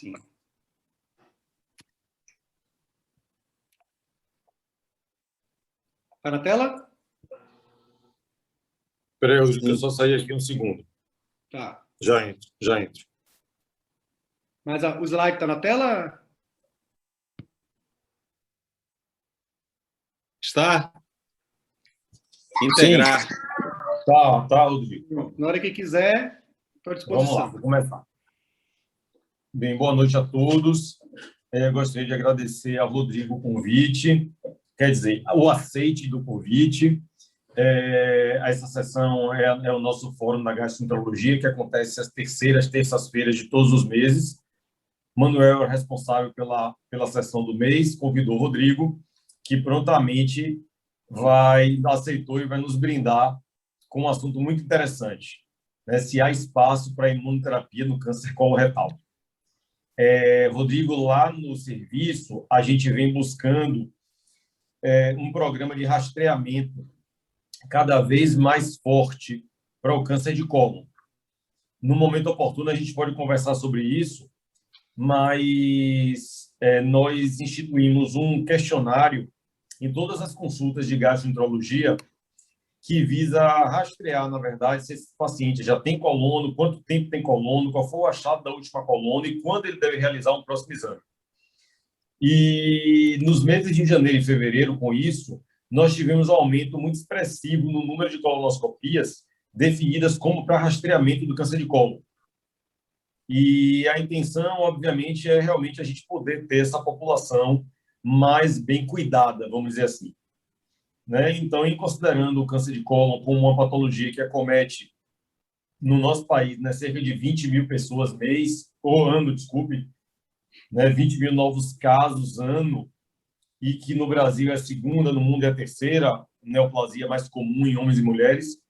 Sim. Tá na tela? Espera aí, Rodrigo, eu só sair aqui um segundo. Tá. Já entro, já entro. Mas o slide tá na tela? Está? Integrar. Tá, Rodrigo. Na hora que quiser, estou à disposição. Vamos lá, vou começar. Bem, boa noite a todos. Gostaria de agradecer ao Rodrigo o convite, quer dizer, o aceite do convite. Essa sessão é o nosso Fórum da Gastroenterologia, que acontece às terças-feiras de todos os meses. Manuel é responsável pela sessão do mês, convidou o Rodrigo, que prontamente aceitou e vai nos brindar com um assunto muito interessante, né? Se há espaço para imunoterapia no câncer coloretal. Rodrigo, lá no serviço, a gente vem buscando um programa de rastreamento cada vez mais forte para o câncer de cólon. No momento oportuno, a gente pode conversar sobre isso, mas nós instituímos um questionário em todas as consultas de gastroenterologia que visa rastrear, na verdade, se esse paciente já tem colono, quanto tempo tem colono, qual foi o achado da última colono e quando ele deve realizar um próximo exame. E nos meses de janeiro e fevereiro, com isso, nós tivemos um aumento muito expressivo no número de colonoscopias definidas como para rastreamento do câncer de cólon. E a intenção, obviamente, é realmente a gente poder ter essa população mais bem cuidada, vamos dizer assim, né? Então, em considerando o câncer de cólon como uma patologia que acomete no nosso país, né, cerca de 20 mil pessoas ano, desculpe, né, 20 mil novos casos ano, e que no Brasil é a segunda, no mundo é a terceira neoplasia mais comum em homens e mulheres,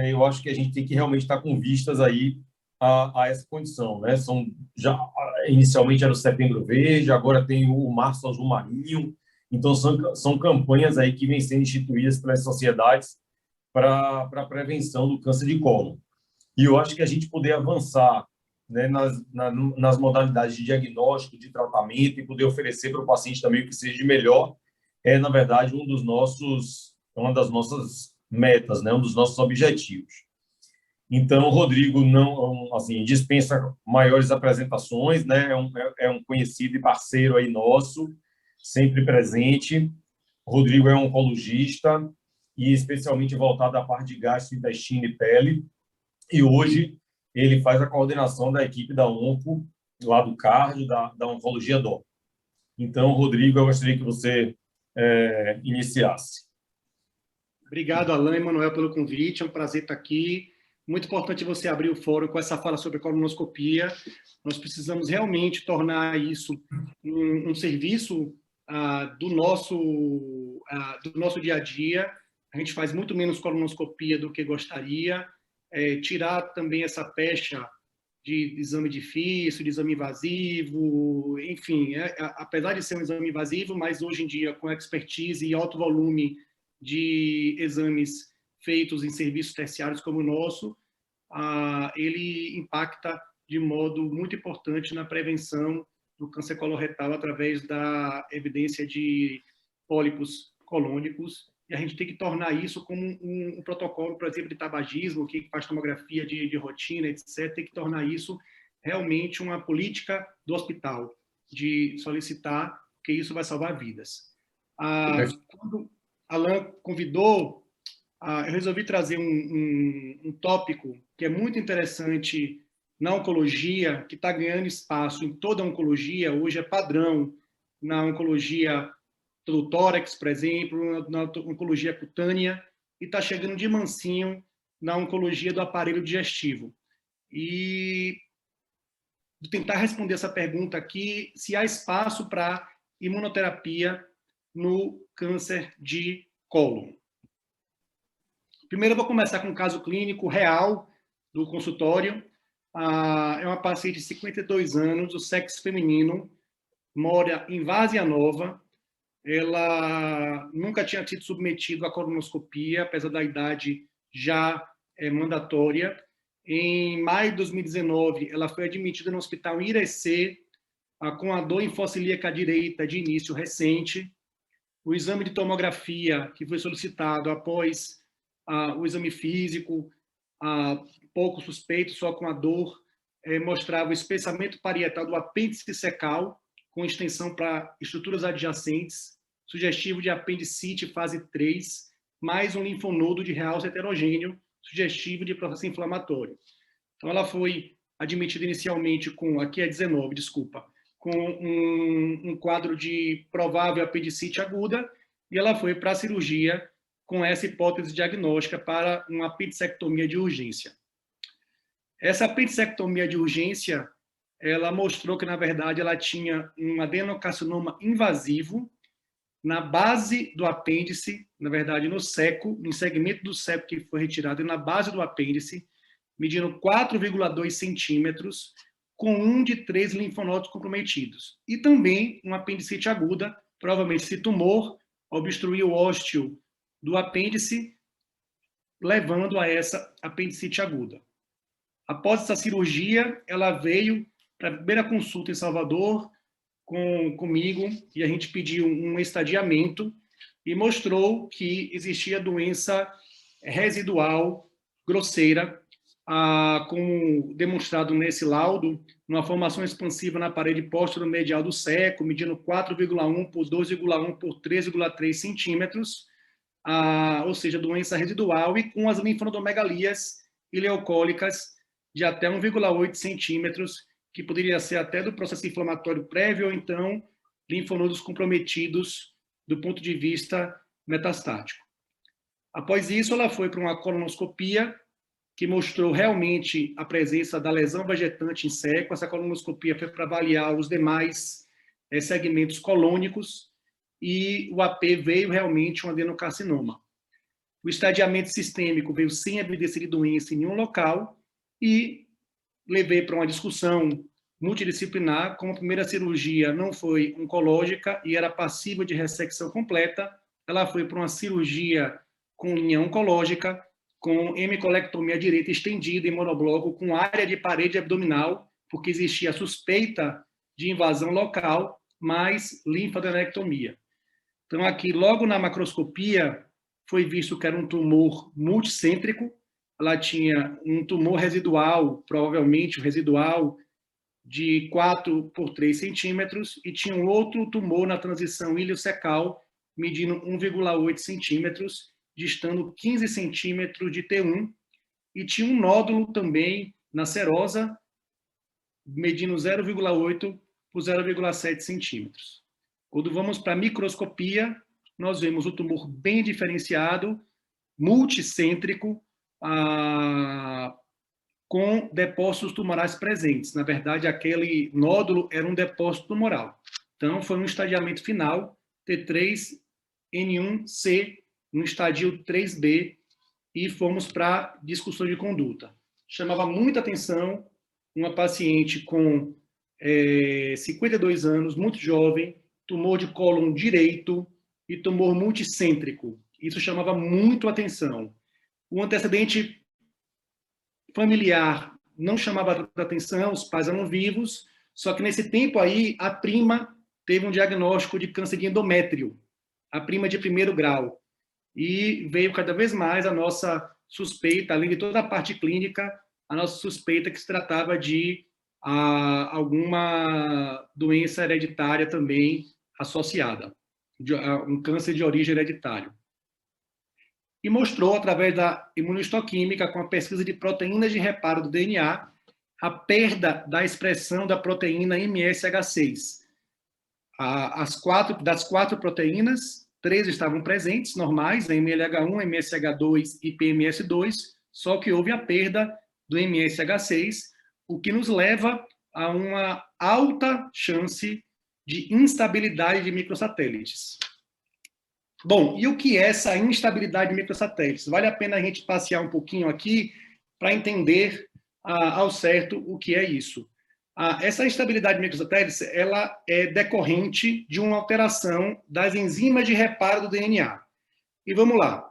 eu acho que a gente tem que realmente estar com vistas aí a essa condição, né? Inicialmente era o Setembro Verde, agora tem o Março Azul Marinho. Então são campanhas aí que vêm sendo instituídas pelas sociedades para a prevenção do câncer de cólon. E eu acho que a gente poder avançar, né, nas modalidades de diagnóstico, de tratamento e poder oferecer para o paciente também o que seja de melhor na verdade uma das nossas metas, né, um dos nossos objetivos. Então, o Rodrigo não, assim, dispensa maiores apresentações, né? É um conhecido e parceiro aí nosso, sempre presente. O Rodrigo é um oncologista e especialmente voltado à parte de gastrointestino e pele. E hoje ele faz a coordenação da equipe da Onco, lá do cardio, da Oncologia DO. Então, Rodrigo, eu gostaria que você iniciasse. Obrigado, Alain e Manuel, pelo convite. É um prazer estar aqui. Muito importante você abrir o fórum com essa fala sobre colonoscopia. Nós precisamos realmente tornar isso um serviço do nosso dia a dia. A gente faz muito menos colonoscopia do que gostaria. Tirar também essa pecha de exame difícil, de exame invasivo, enfim, apesar de ser um exame invasivo, mas hoje em dia, com expertise e alto volume de exames feitos em serviços terciários como o nosso, ele impacta de modo muito importante na prevenção do câncer coloretal através da evidência de pólipos colônicos. E a gente tem que tornar isso como um protocolo, por exemplo, de tabagismo, que faz tomografia de rotina, etc. Tem que tornar isso realmente uma política do hospital, de solicitar, porque isso vai salvar vidas. Quando Alain convidou, eu resolvi trazer um tópico que é muito interessante na oncologia, que está ganhando espaço em toda a oncologia, hoje é padrão na oncologia do tórax, por exemplo, na oncologia cutânea, e está chegando de mansinho na oncologia do aparelho digestivo. E vou tentar responder essa pergunta aqui, se há espaço para imunoterapia no câncer de cólon. Primeiro, eu vou começar com um caso clínico real do consultório. É uma paciente de 52 anos, do sexo feminino, mora em Várzea Nova. Ela nunca tinha sido submetida à colonoscopia, apesar da idade já mandatória. Em maio de 2019, ela foi admitida no hospital Irecê com a dor em fossa ilíaca direita de início recente, o exame de tomografia que foi solicitado após o exame físico, pouco suspeito, só com a dor, mostrava o espessamento parietal do apêndice secal, com extensão para estruturas adjacentes, sugestivo de apendicite fase 3, mais um linfonodo de realce heterogêneo, sugestivo de processo inflamatório. Então, ela foi admitida inicialmente com, aqui é 19, desculpa, com um quadro de provável apendicite aguda, e ela foi para a cirurgia com essa hipótese diagnóstica para uma apendicectomia de urgência. Essa apendicectomia de urgência, ela mostrou que, na verdade, ela tinha um adenocarcinoma invasivo na base do apêndice, na verdade, no seco, no segmento do seco que foi retirado, e na base do apêndice, medindo 4,2 centímetros, com 1 de 3 linfonodos comprometidos. E também uma apendicite aguda, provavelmente esse tumor obstruiu o ósteo do apêndice, levando a essa apendicite aguda. Após essa cirurgia, ela veio para a primeira consulta em Salvador comigo, e a gente pediu um estadiamento e mostrou que existia doença residual grosseira, como demonstrado nesse laudo, uma formação expansiva na parede póstero-medial do seco, medindo 4,1 por 2,1 por 3,3 centímetros, ou seja, doença residual, e com as linfonodomegalias ileocólicas de até 1,8 centímetros, que poderia ser até do processo inflamatório prévio, ou então linfonodos comprometidos do ponto de vista metastático. Após isso, ela foi para uma colonoscopia, que mostrou realmente a presença da lesão vegetante em seco. Essa colonoscopia foi para avaliar os demais segmentos colônicos, e o AP veio realmente um adenocarcinoma. O estadiamento sistêmico veio sem evidência de doença em nenhum local, e levei para uma discussão multidisciplinar. Como a primeira cirurgia não foi oncológica e era passível de ressecção completa, ela foi para uma cirurgia com linha oncológica, com hemicolectomia direita estendida em monobloco, com área de parede abdominal, porque existia suspeita de invasão local, mais linfadenectomia. Então, aqui, logo na macroscopia, foi visto que era um tumor multicêntrico. Ela tinha um tumor residual, provavelmente residual, de 4 por 3 centímetros, e tinha um outro tumor na transição iliocecal, medindo 1,8 centímetros, distando 15 centímetros de T1, e tinha um nódulo também na serosa, medindo 0,8 por 0,7 centímetros. Quando vamos para a microscopia, nós vemos o tumor bem diferenciado, multicêntrico, com depósitos tumorais presentes. Na verdade, aquele nódulo era um depósito tumoral. Então, foi um estadiamento final, T3N1C, no estadio 3B, e fomos para discussão de conduta. Chamava muita atenção uma paciente com 52 anos, muito jovem, tumor de cólon direito e tumor multicêntrico. Isso chamava muito atenção. O antecedente familiar não chamava atenção, os pais eram vivos, só que nesse tempo aí, a prima teve um diagnóstico de câncer de endométrio, a prima de 1º grau. E veio cada vez mais a nossa suspeita, além de toda a parte clínica, a nossa suspeita que se tratava de alguma doença hereditária também associada, um câncer de origem hereditária. E mostrou, através da imunohistoquímica, com a pesquisa de proteínas de reparo do DNA, a perda da expressão da proteína MSH6. Das 4 proteínas, 3 estavam presentes, normais, a MLH1, MSH2 e PMS2, só que houve a perda do MSH6, o que nos leva a uma alta chance de instabilidade de microsatélites. Bom, e o que é essa instabilidade de microsatélites? Vale a pena a gente passear um pouquinho aqui para entender ao certo o que é isso. Essa instabilidade de microsatélites, ela é decorrente de uma alteração das enzimas de reparo do DNA. E vamos lá.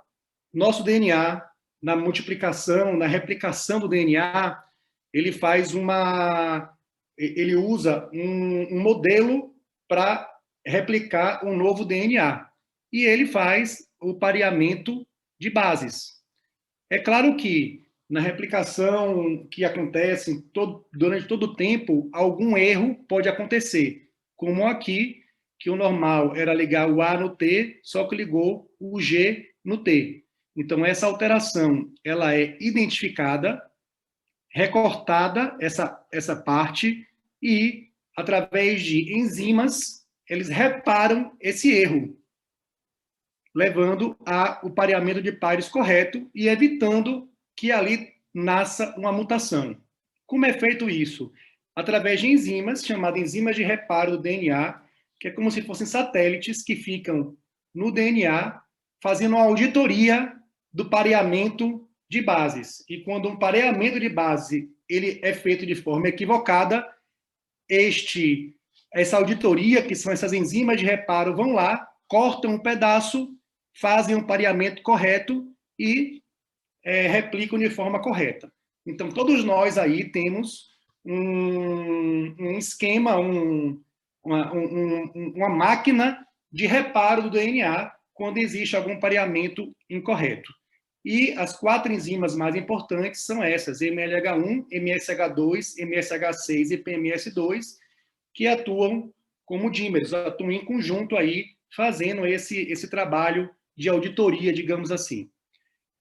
Nosso DNA, na multiplicação, na replicação do DNA, ele faz ele usa um modelo para replicar um novo DNA. E ele faz o pareamento de bases. É claro que na replicação que acontece durante todo o tempo, algum erro pode acontecer, como aqui, que o normal era ligar o A no T, só que ligou o G no T. Então, essa alteração ela é identificada, recortada, essa parte, e, através de enzimas, eles reparam esse erro, levando ao pareamento de pares correto e evitando que ali nasça uma mutação. Como é feito isso? Através de enzimas, chamadas enzimas de reparo do DNA, que é como se fossem satélites que ficam no DNA fazendo uma auditoria do pareamento de bases. E quando um pareamento de base ele é feito de forma equivocada, essa auditoria, que são essas enzimas de reparo, vão lá, cortam um pedaço, fazem um pareamento correto e replicam de forma correta. Então, todos nós aí temos um esquema, uma máquina de reparo do DNA quando existe algum pareamento incorreto. E as 4 enzimas mais importantes são essas, MLH1, MSH2, MSH6 e PMS2, que atuam como dímeros, atuam em conjunto aí, fazendo esse trabalho de auditoria, digamos assim.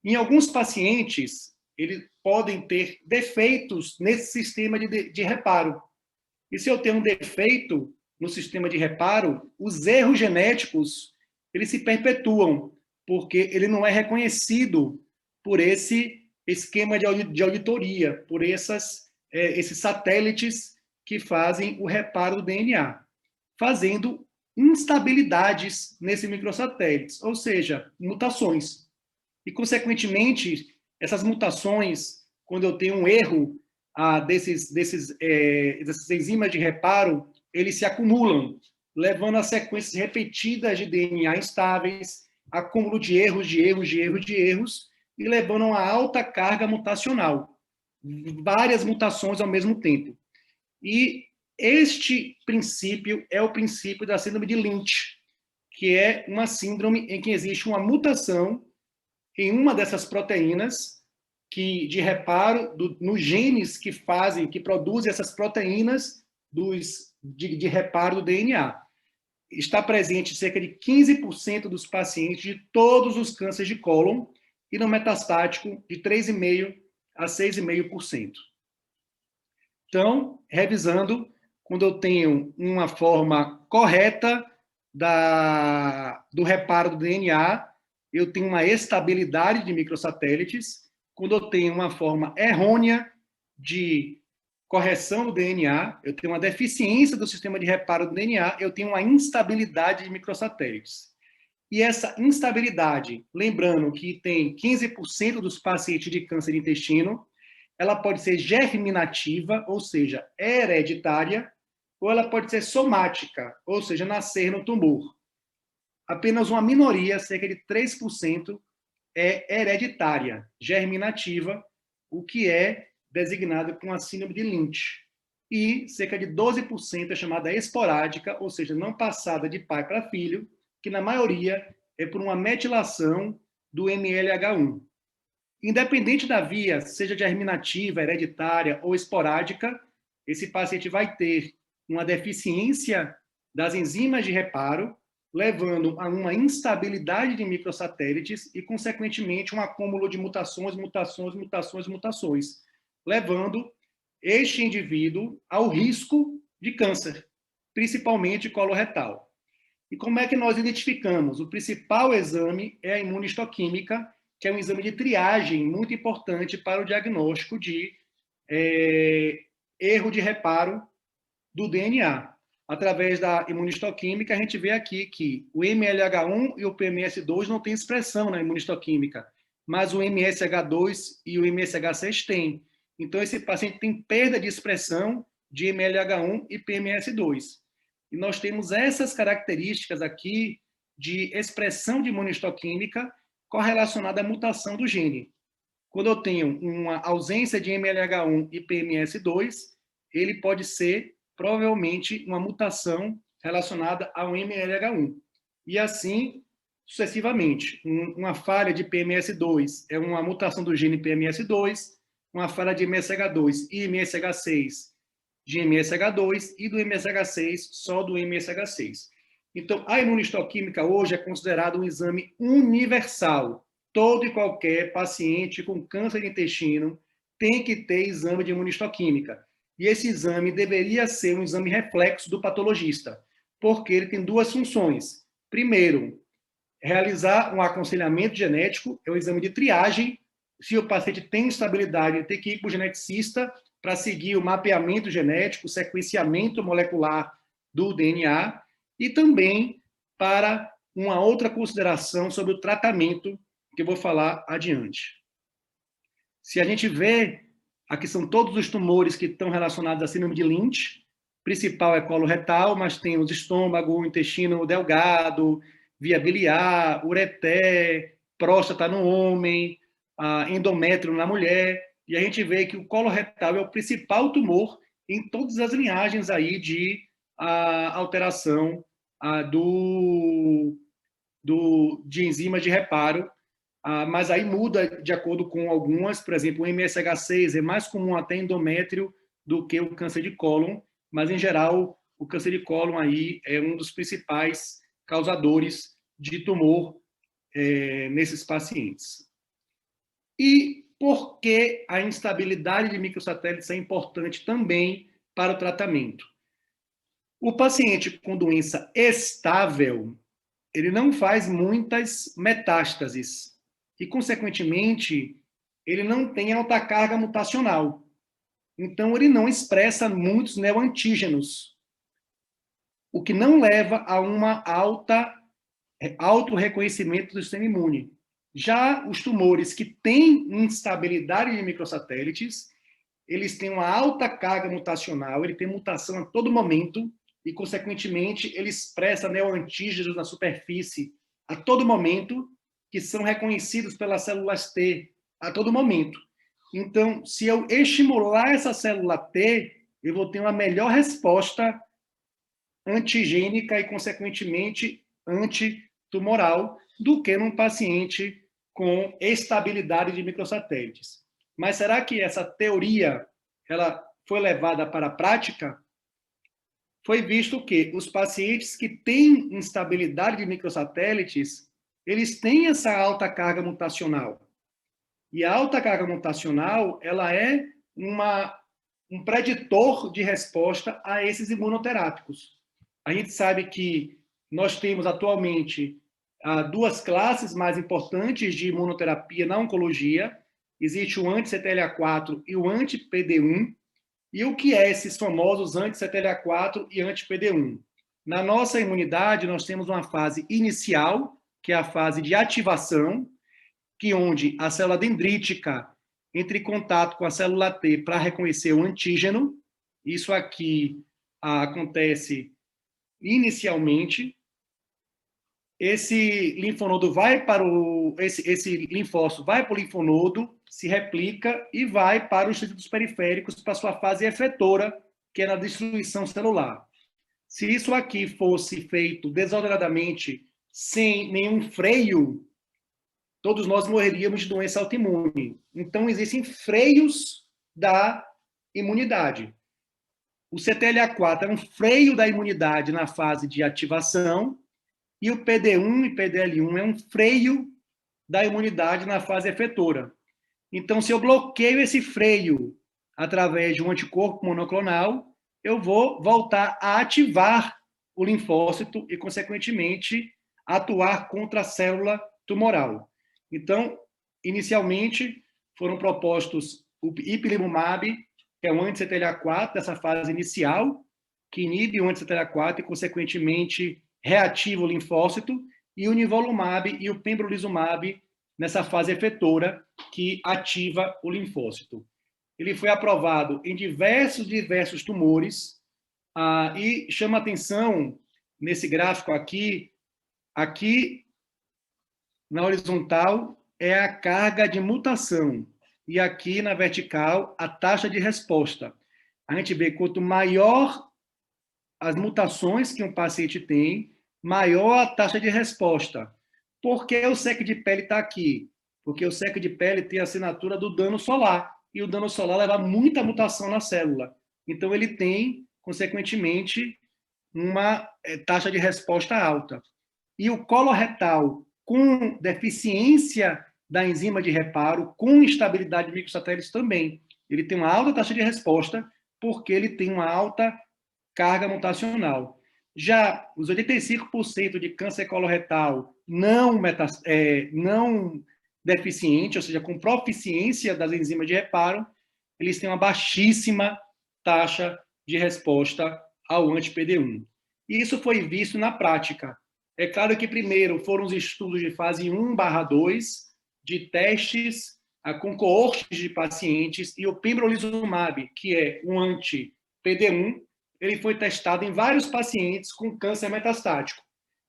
Em alguns pacientes, eles podem ter defeitos nesse sistema de reparo. E se eu tenho um defeito no sistema de reparo, os erros genéticos, eles se perpetuam, porque ele não é reconhecido por esse esquema de auditoria, por esses satélites que fazem o reparo do DNA, fazendo instabilidades nesses microsatélites, ou seja, mutações. E, consequentemente, essas mutações, quando eu tenho um erro dessas enzimas de reparo, eles se acumulam, levando a sequências repetidas de DNA instáveis, acúmulo de erros, e levando a uma alta carga mutacional. Várias mutações ao mesmo tempo. E este princípio é o princípio da síndrome de Lynch, que é uma síndrome em que existe uma mutação em uma dessas proteínas de reparo, nos genes que produzem essas proteínas de reparo do DNA. Está presente em cerca de 15% dos pacientes de todos os cânceres de cólon e no metastático de 3,5% a 6,5%. Então, revisando, quando eu tenho uma forma correta do reparo do DNA, eu tenho uma estabilidade de microsatélites. Quando eu tenho uma forma errônea de correção do DNA, eu tenho uma deficiência do sistema de reparo do DNA, eu tenho uma instabilidade de microsatélites. E essa instabilidade, lembrando que tem 15% dos pacientes de câncer de intestino, ela pode ser germinativa, ou seja, hereditária, ou ela pode ser somática, ou seja, nascer no tumor. Apenas uma minoria, cerca de 3%, é hereditária, germinativa, o que é designado com a síndrome de Lynch. E cerca de 12% é chamada esporádica, ou seja, não passada de pai para filho, que na maioria é por uma metilação do MLH1. Independente da via, seja germinativa, hereditária ou esporádica, esse paciente vai ter uma deficiência das enzimas de reparo, levando a uma instabilidade de microsatélites e, consequentemente, um acúmulo de mutações, levando este indivíduo ao risco de câncer, principalmente coloretal. E como é que nós identificamos? O principal exame é a imunistoquímica, que é um exame de triagem muito importante para o diagnóstico de erro de reparo do DNA. Através da imunistoquímica, a gente vê aqui que o MLH1 e o PMS2 não têm expressão na imunistoquímica, mas o MSH2 e o MSH6 têm. Então, esse paciente tem perda de expressão de MLH1 e PMS2. E nós temos essas características aqui de expressão de imunistoquímica correlacionada à mutação do gene. Quando eu tenho uma ausência de MLH1 e PMS2, ele pode ser, provavelmente, uma mutação relacionada ao MLH1. E assim, sucessivamente. Uma falha de PMS2 é uma mutação do gene PMS2, uma falha de MSH2 e MSH6 de MSH2 e do MSH6 só do MSH6. Então, a imunistoquímica hoje é considerada um exame universal. Todo e qualquer paciente com câncer de intestino tem que ter exame de imunistoquímica. E esse exame deveria ser um exame reflexo do patologista, porque ele tem duas funções. Primeiro, realizar um aconselhamento genético, é um exame de triagem. Se o paciente tem instabilidade, ele tem que ir para o geneticista para seguir o mapeamento genético, o sequenciamento molecular do DNA, e também para uma outra consideração sobre o tratamento, que eu vou falar adiante. Se a gente vê, aqui são todos os tumores que estão relacionados à síndrome de Lynch, principal é coloretal, mas tem os estômago, intestino delgado, via biliar, ureter, próstata no homem, endométrio na mulher, e a gente vê que o coloretal é o principal tumor em todas as linhagens aí de alteração de enzimas de reparo, mas aí muda de acordo com algumas, por exemplo, o MSH6 é mais comum até endométrio do que o câncer de cólon, mas em geral o câncer de cólon aí é um dos principais causadores de tumor nesses pacientes. E por que a instabilidade de microsatélites é importante também para o tratamento? O paciente com doença estável, ele não faz muitas metástases e, consequentemente, ele não tem alta carga mutacional. Então, ele não expressa muitos neoantígenos, o que não leva a uma alto reconhecimento do sistema imune. Já os tumores que têm instabilidade de microsatélites, eles têm uma alta carga mutacional, ele tem mutação a todo momento e, consequentemente, ele expressa neoantígenos na superfície a todo momento, que são reconhecidos pelas células T a todo momento. Então, se eu estimular essa célula T, eu vou ter uma melhor resposta antigênica e, consequentemente, antitumoral do que num paciente com estabilidade de microsatélites. Mas será que essa teoria ela foi levada para a prática? Foi visto que os pacientes que têm instabilidade de microsatélites, eles têm essa alta carga mutacional. E a alta carga mutacional, ela é um preditor de resposta a esses imunoterápicos. A gente sabe que nós temos atualmente duas classes mais importantes de imunoterapia na oncologia. Existe o anti-CTLA-4 e o anti-PD-1. E o que é esses famosos anti-CTLA-4 e anti-PD-1? Na nossa imunidade, nós temos uma fase inicial, que é a fase de ativação, que onde a célula dendrítica entra em contato com a célula T para reconhecer o antígeno. Isso aqui acontece inicialmente. Esse linfonodo vai para esse linfócito vai para o linfonodo, se replica e vai para os tecidos periféricos para a sua fase efetora, que é na destruição celular. Se isso aqui fosse feito desordenadamente, sem nenhum freio, todos nós morreríamos de doença autoimune. Então, existem freios da imunidade. O CTLA-4 é um freio da imunidade na fase de ativação, e o PD-1 e PDL-1 é um freio da imunidade na fase efetora. Então, se eu bloqueio esse freio através de um anticorpo monoclonal, eu vou voltar a ativar o linfócito e, consequentemente, atuar contra a célula tumoral. Então, inicialmente, foram propostos o ipilimumab, que é um anti-CTLA-4 dessa fase inicial, que inibe o anti-CTLA-4 e, consequentemente, reativa o linfócito, e o nivolumab e o pembrolizumab nessa fase efetora, que ativa o linfócito. Ele foi aprovado em diversos tumores, e chama atenção, nesse gráfico aqui na horizontal é a carga de mutação, e aqui na vertical a taxa de resposta. a gente vê quanto maior as mutações que um paciente tem, maior a taxa de resposta. Por que o SEC de pele está aqui? Porque o SEC de pele tem a assinatura do dano solar, e o dano solar leva muita mutação na célula. Então, ele tem, consequentemente, uma taxa de resposta alta. E o coloretal com deficiência da enzima de reparo, com instabilidade de microsatélites também. Ele tem uma alta taxa de resposta, porque ele tem uma alta carga mutacional. Já os 85% de câncer coloretal não deficiente, ou seja, com proficiência das enzimas de reparo, eles têm uma baixíssima taxa de resposta ao anti-PD1. E isso foi visto na prática. É claro que primeiro foram os estudos de fase 1/2, de testes com coortes de pacientes, e o pembrolizumab, que é um anti-PD1, ele foi testado em vários pacientes com câncer metastático.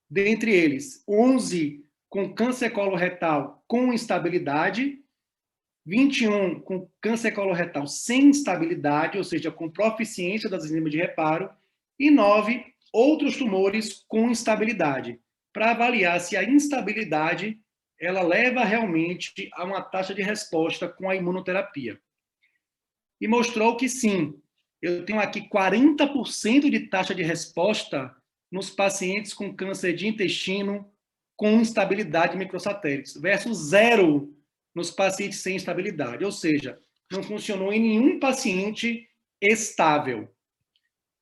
Dentre eles, 11 com câncer coloretal com instabilidade, 21 com câncer coloretal sem instabilidade, ou seja, com proficiência das enzimas de reparo, e 9 outros tumores com instabilidade, para avaliar se a instabilidade ela leva realmente a uma taxa de resposta com a imunoterapia. E mostrou que sim. Eu tenho aqui 40% de taxa de resposta nos pacientes com câncer de intestino com instabilidade de microsatélites, versus 0 nos pacientes sem instabilidade. Ou seja, não funcionou em nenhum paciente estável.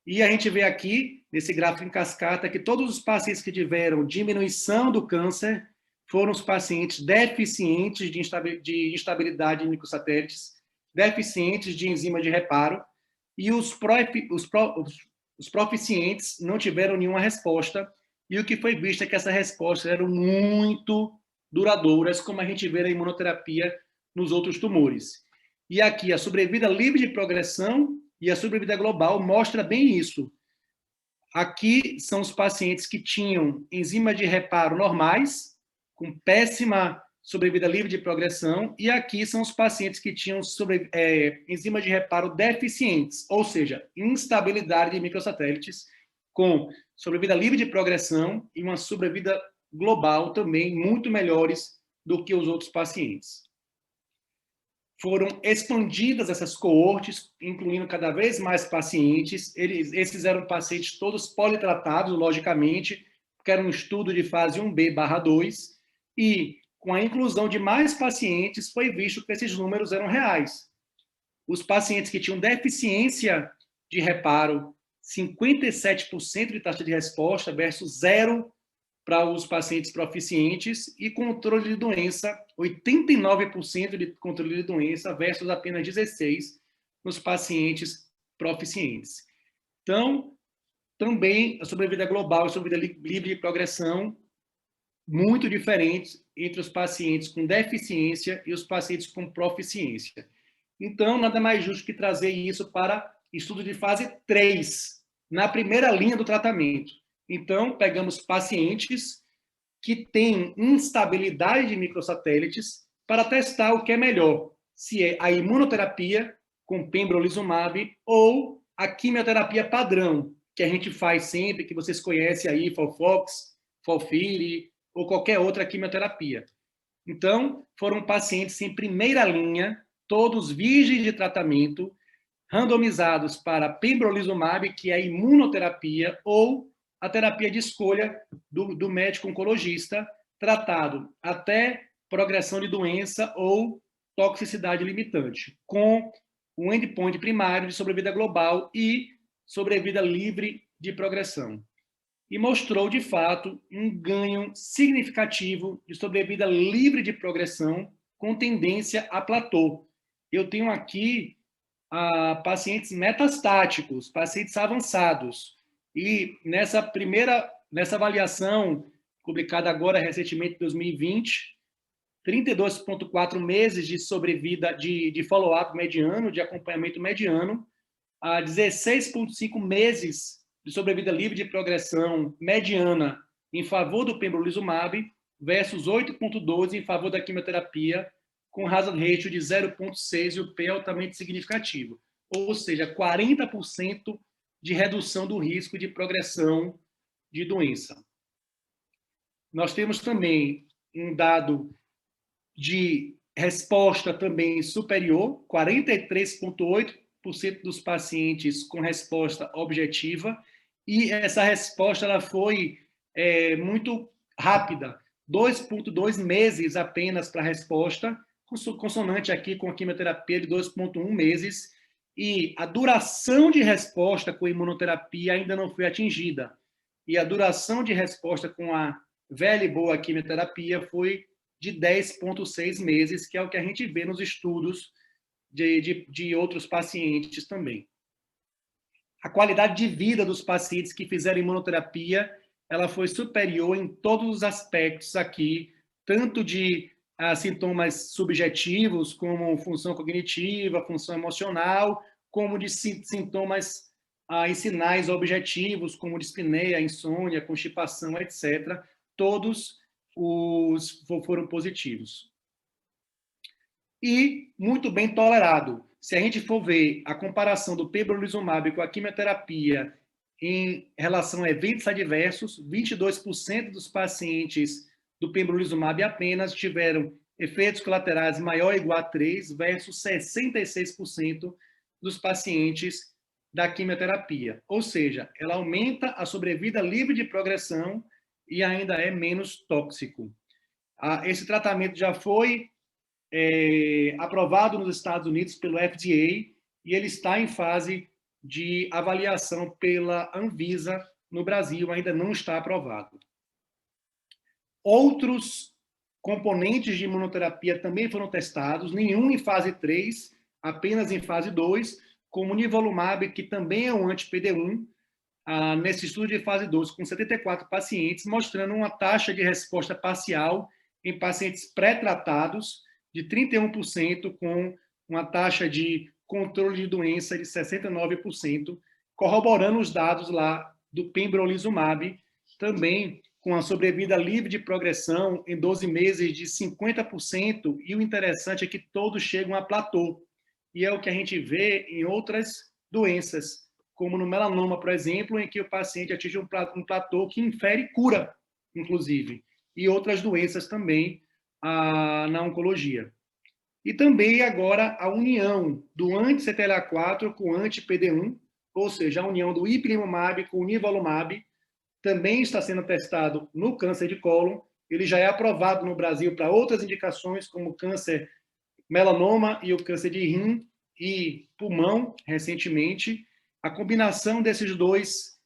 E a gente vê aqui, nesse gráfico em cascata, que todos os pacientes que tiveram diminuição do câncer foram os pacientes deficientes de instabilidade de microsatélites, deficientes de enzima de reparo, e os proficientes não tiveram nenhuma resposta, e o que foi visto é que essas respostas eram muito duradouras, como a gente vê na imunoterapia nos outros tumores. E aqui a sobrevida livre de progressão e a sobrevida global mostra bem isso. Aqui são os pacientes que tinham enzimas de reparo normais, com péssima sobrevida livre de progressão, e aqui são os pacientes que tinham enzimas de reparo deficientes, ou seja, instabilidade de microsatélites, com sobrevida livre de progressão e uma sobrevida global também muito melhores do que os outros pacientes. Foram expandidas essas coortes, incluindo cada vez mais pacientes. Esses eram pacientes todos politratados, logicamente, porque era um estudo de fase 1B/2, e com a inclusão de mais pacientes, foi visto que esses números eram reais. Os pacientes que tinham deficiência de reparo, 57% de taxa de resposta versus 0 para os pacientes proficientes, e controle de doença, 89% de controle de doença versus apenas 16% nos pacientes proficientes. Então, também a sobrevida global e a sobrevida livre de progressão muito diferentes entre os pacientes com deficiência e os pacientes com proficiência. Então, nada mais justo que trazer isso para estudo de fase 3, na primeira linha do tratamento. Então, pegamos pacientes que têm instabilidade de microsatélites para testar o que é melhor, se é a imunoterapia com pembrolizumab ou a quimioterapia padrão, que a gente faz sempre, que vocês conhecem aí, FOLFOX, FOLFIRI, ou qualquer outra quimioterapia. Então, foram pacientes em primeira linha, todos virgens de tratamento, randomizados para pembrolizumab, que é a imunoterapia, ou a terapia de escolha do médico oncologista, tratado até progressão de doença ou toxicidade limitante, com um endpoint primário de sobrevida global e sobrevida livre de progressão. E mostrou, de fato, um ganho significativo de sobrevida livre de progressão com tendência a platô. Eu tenho aqui pacientes metastáticos, pacientes avançados. E nessa avaliação, publicada agora recentemente, em 2020, 32,4 meses de sobrevida, de follow-up mediano, de acompanhamento mediano, a 16,5 meses de sobrevida livre de progressão mediana em favor do pembrolizumab versus 8,12 em favor da quimioterapia, com hazard ratio de 0,6 e o P altamente significativo. ou seja, 40% de redução do risco de progressão de doença. Nós temos também um dado de resposta também superior, 43,8% dos pacientes com resposta objetiva, e essa resposta ela foi muito rápida, 2,2 meses apenas para a resposta, consonante aqui com a quimioterapia de 2,1 meses, e a duração de resposta com a imunoterapia ainda não foi atingida. E a duração de resposta com a velha e boa quimioterapia foi de 10,6 meses, que é o que a gente vê nos estudos de outros pacientes também. A qualidade de vida dos pacientes que fizeram imunoterapia, ela foi superior em todos os aspectos aqui, tanto de sintomas subjetivos, como função cognitiva, função emocional, como de sintomas e sinais objetivos, como dispneia, insônia, constipação, etc. Todos foram positivos. E muito bem tolerado. Se a gente for ver a comparação do pembrolizumab com a quimioterapia em relação a eventos adversos, 22% dos pacientes do pembrolizumab apenas tiveram efeitos colaterais maior ou igual a 3, versus 66% dos pacientes da quimioterapia. Ou seja, ela aumenta a sobrevida livre de progressão e ainda é menos tóxico. Esse tratamento já foi aprovado nos Estados Unidos pelo FDA e ele está em fase de avaliação pela Anvisa no Brasil, ainda não está aprovado. Outros componentes de imunoterapia também foram testados, nenhum em fase 3, apenas em fase 2, como o nivolumab, que também é um anti-PD-1, nesse estudo de fase 2, com 74 pacientes, mostrando uma taxa de resposta parcial em pacientes pré-tratados de 31%, com uma taxa de controle de doença de 69%, corroborando os dados lá do pembrolizumab, também com a sobrevida livre de progressão em 12 meses de 50%, e o interessante é que todos chegam a platô, e é o que a gente vê em outras doenças, como no melanoma, por exemplo, em que o paciente atinge um platô que infere cura, inclusive, e outras doenças também na oncologia. E também agora a união do anti-CTLA-4 com o anti-PD-1, ou seja, a união do ipilimumab com o nivolumab, também está sendo testado no câncer de cólon. Ele já é aprovado no Brasil para outras indicações, como câncer melanoma e o câncer de rim e pulmão, recentemente. A combinação desses dois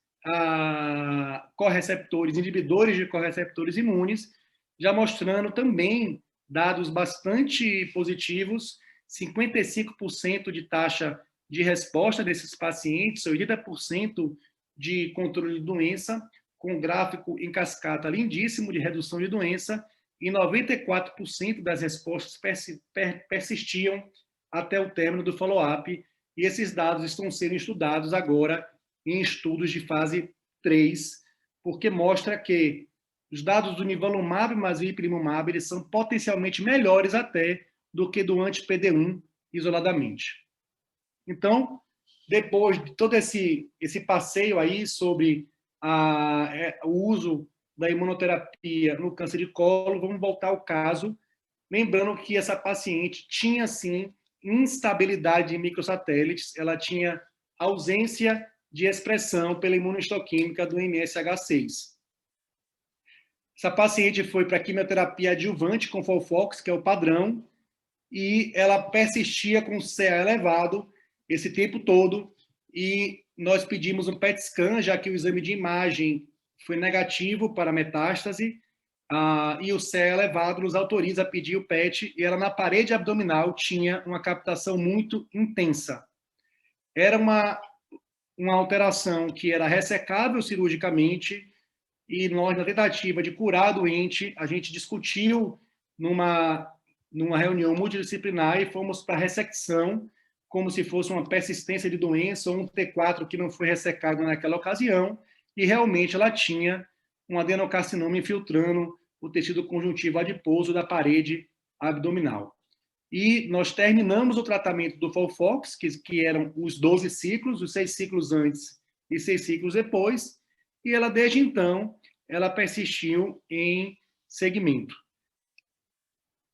correceptores, inibidores de correceptores imunes, já mostrando também dados bastante positivos, 55% de taxa de resposta desses pacientes, 80% de controle de doença, com um gráfico em cascata lindíssimo de redução de doença, e 94% das respostas persistiam até o término do follow-up, e esses dados estão sendo estudados agora em estudos de fase 3, porque mostra que os dados do nivolumab mais o ipilimumab, eles são potencialmente melhores até do que do anti-PD-1 isoladamente. Então, depois de todo esse passeio aí sobre o uso da imunoterapia no câncer de colo, vamos voltar ao caso, lembrando que essa paciente tinha, sim, instabilidade de microsatélites, ela tinha ausência de expressão pela imunohistoquímica do MSH6. Essa paciente foi para quimioterapia adjuvante com FOLFOX, que é o padrão, e ela persistia com CA elevado esse tempo todo, e nós pedimos um PET scan, já que o exame de imagem foi negativo para metástase, e o CA elevado nos autoriza a pedir o PET, e ela na parede abdominal tinha uma captação muito intensa. Era uma alteração que era ressecável cirurgicamente, e nós, na tentativa de curar a doente, a gente discutiu numa reunião multidisciplinar e fomos para a ressecção, como se fosse uma persistência de doença ou um T4 que não foi ressecado naquela ocasião, e realmente ela tinha um adenocarcinoma infiltrando o tecido conjuntivo adiposo da parede abdominal. e nós terminamos o tratamento do FOLFOX, que eram os 12 ciclos, os 6 ciclos antes e 6 ciclos depois, e ela, desde então, ela persistiu em segmento.